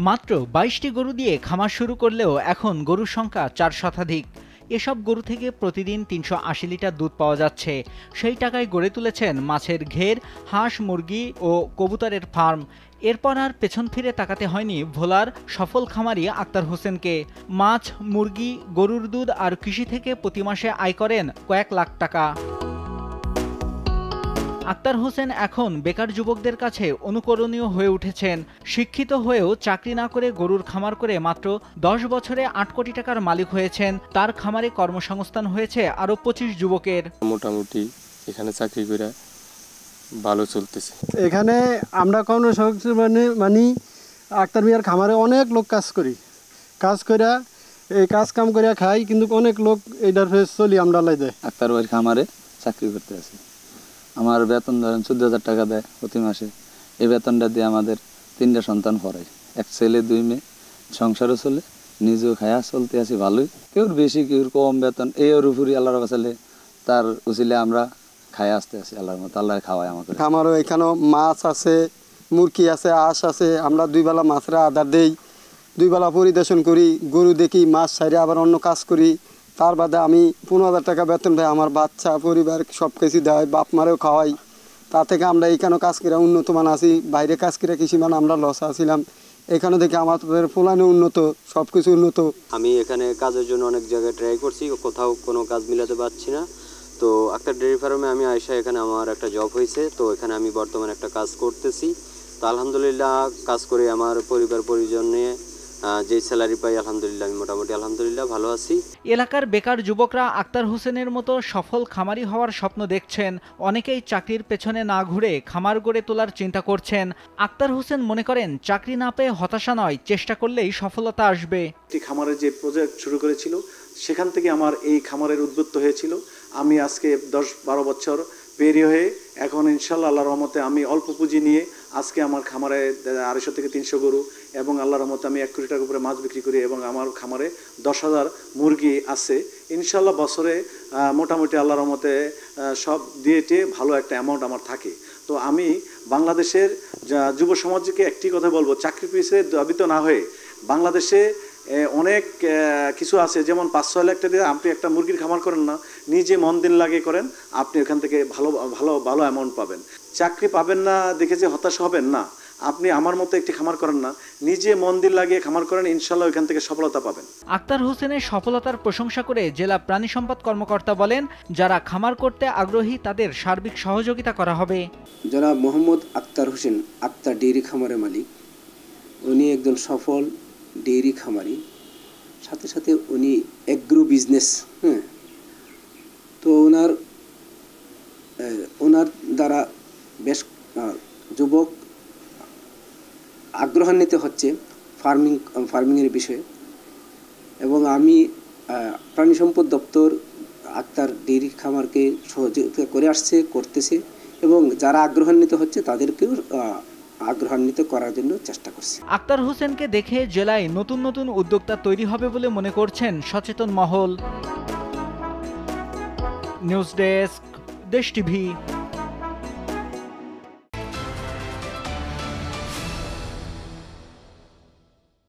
মাত্র ২২টি গরু দিয়ে খামার শুরু করলেও এখন গরুর সংখ্যা ৪ শতাধিক। এসব গরু থেকে প্রতিদিন ৩৮০ লিটার দুধ পাওয়া যাচ্ছে। সেই টাকায় গড়ে তুলেছেন মাছের ঘের, হাঁস, মুরগি ও কবুতরের ফার্ম। এরপর আর পেছন ফিরে তাকাতে হয়নি ভোলার সফল খামারি আক্তার হোসেনকে। মাছ, মুরগি, গরুর দুধ আর কৃষি থেকে প্রতি মাসে আয় করেন কয়েক লাখ টাকা। আক্তার হোসেন এখন বেকার যুবকদের কাছে অনুকরণীয় হয়ে উঠেছেন। শিক্ষিত হয়েও চাকরি না করে গরুর খামার করে মাত্র ১০ বছরে ৮ কোটি টাকার মালিক হয়েছেন। তার খামারে কর্মসংস্থান হয়েছে আরও ২৫ যুবকের। মোটামুটি এখানে চাকরি করে ভালো চলতেছে। এখানে আমরা মানে আক্তার মিয়ার খামারে অনেক লোক কাজ করি, কাজ করে এই কাজ কাম করে খাই, কিন্তু অনেক লোক এইটার ফেস চলি আমরা লাই দেয়। আক্তার ভাইয়ের খামারে চাকরি করতে আছে। আমার বেতন ধরেন ১৪,০০০ টাকা দেয় প্রতি মাসে। এই বেতনটা দিয়ে আমাদের ৩টা সন্তান পড়াই, ১ ছেলে ২ মেয়ে, সংসারও চলে, নিজেও খায়া চলতে আছি ভালোই। কেউর বেশি কেউর কম বেতন, এর উপরই আল্লাহর বাঁচালে তার উচিলে আমরা খায় আসতে আছি আল্লাহর মতো। আল্লাহ খাওয়ায় আমাকে। খামারও এখানেও মাছ আছে, মুরগি আছে, হাঁস আছে। আমরা ২ বেলা মাছের আদার দেই, ২ বেলা পরিদর্শন করি, গরু দেখি, মাছ ছাড়ে আবার অন্য কাজ করি। তার বাদে আমি ১৫,০০০ টাকা বেতন দেয়, আমার বাচ্চা পরিবার সব কিছু দেয়, বাপ মারেও খাওয়াই। তা থেকে আমরা এইখানেও কাজ করে উন্নত মান আছি। বাইরে কাজ করে কৃষি মান আমরা লস আছিলাম, এখানে দেখে আমাদের ফলানো উন্নত, সব কিছু উন্নত। আমি এখানে কাজের জন্য অনেক জায়গায় ট্রাই করছি, কোথাও কোনো কাজ মিলাতে পারছি না। তো আক্তার ডেয়ারি ফার্মে আমি আয়সা, এখানে আমার একটা জব হয়েছে। তো এখানে আমি বর্তমানে একটা কাজ করতেছি। তো আলহামদুলিল্লাহ কাজ করে আমার পরিবার পরিজন নিয়ে যে স্যালারি পাই আলহামদুলিল্লাহ আমি মোটামুটি আলহামদুলিল্লাহ ভালো আছি। এলাকার বেকার যুবকরা আক্তার হোসেনের মতো সফল খামারি হওয়ার স্বপ্ন দেখছেন। অনেকেই চাকরির পেছনে না ঘুরে খামার গড়ে তোলার চিন্তা করছেন। আক্তার হোসেন মনে করেন চাকরি না পেয়ে হতাশা নয়, চেষ্টা করলেই সফলতা আসবে। একটি খামারের যে প্রজেক্ট শুরু করেছিল সেখান থেকে আমার এই খামারের উদ্বুদ্ধ হয়েছিল। আমি আজকে ১০-১২ বছর পেরিয়ে হয়ে এখন ইনশাল্লাহ আল্লাহর রহমতে আমি অল্প পুঁজি নিয়ে আজকে আমার খামারে ২৫০ থেকে ৩০০ গরু এবং আল্লাহর রহমতে আমি ১ কোটি টাকার উপরে মাছ বিক্রি করি এবং আমার খামারে ১০,০০০ মুরগি আছে। ইনশাল্লাহ বছরে মোটামুটি আল্লাহর রহমতে সব দিয়ে ভালো একটা অ্যামাউন্ট আমার থাকে। তো আমি বাংলাদেশের যুব সমাজকে একটি কথা বলবো, চাকরি পিছিয়ে দাবিত না হয়ে বাংলাদেশে অনেক কিছু আছে, যেমন ৫-৬ লাখ টাকা দিয়ে আপনি একটা মুরগির খামার করেন না, নিজে মন দিন লাগিয়ে করেন, আপনি ওখান থেকে ভালো ভালো ভালো অ্যামাউন্ট পাবেন। চাকরি পাবেন না দেখে যে হতাশ হবেন না, আপনি আমার মতো একটি খামার করেন না, নিজে মন দিন লাগিয়ে খামার করেন, ইনশাল্লাহ ওইখান থেকে সফলতা পাবেন। আক্তার হোসেনের সফলতার প্রশংসা করে জেলা প্রাণী সম্পদ কর্মকর্তা বলেন, যারা খামার করতে আগ্রহী তাদের সার্বিক সহযোগিতা করা হবে। জনাব মোহাম্মদ আক্তার হোসেন আক্তার ডেইরি খামারের মালিক, উনি একজন সফল ডেইরি খামারি, সাথে সাথে উনি এগ্রো বিজনেস, তো ওনার দ্বারা বেশ যুবক আগ্রহান্বিত হচ্ছে ফার্মিংয়ের বিষয়ে। এবং আমি প্রাণী সম্পদ দপ্তর আক্তার ডেইরি খামারকে সহযোগিতা করে আসছে, করতেছে, এবং যারা আগ্রহান্বিত হচ্ছে তাদেরকেও আগ্রহান্বিত করার জন্য চেষ্টা করছে। আক্তার হোসেনকে দেখে জেলায় নতুন নতুন উদ্যোক্তা তৈরি হবে বলে মনে করছেন সচেতন মহল। নিউজ ডেস্ক, দেশ টিভি।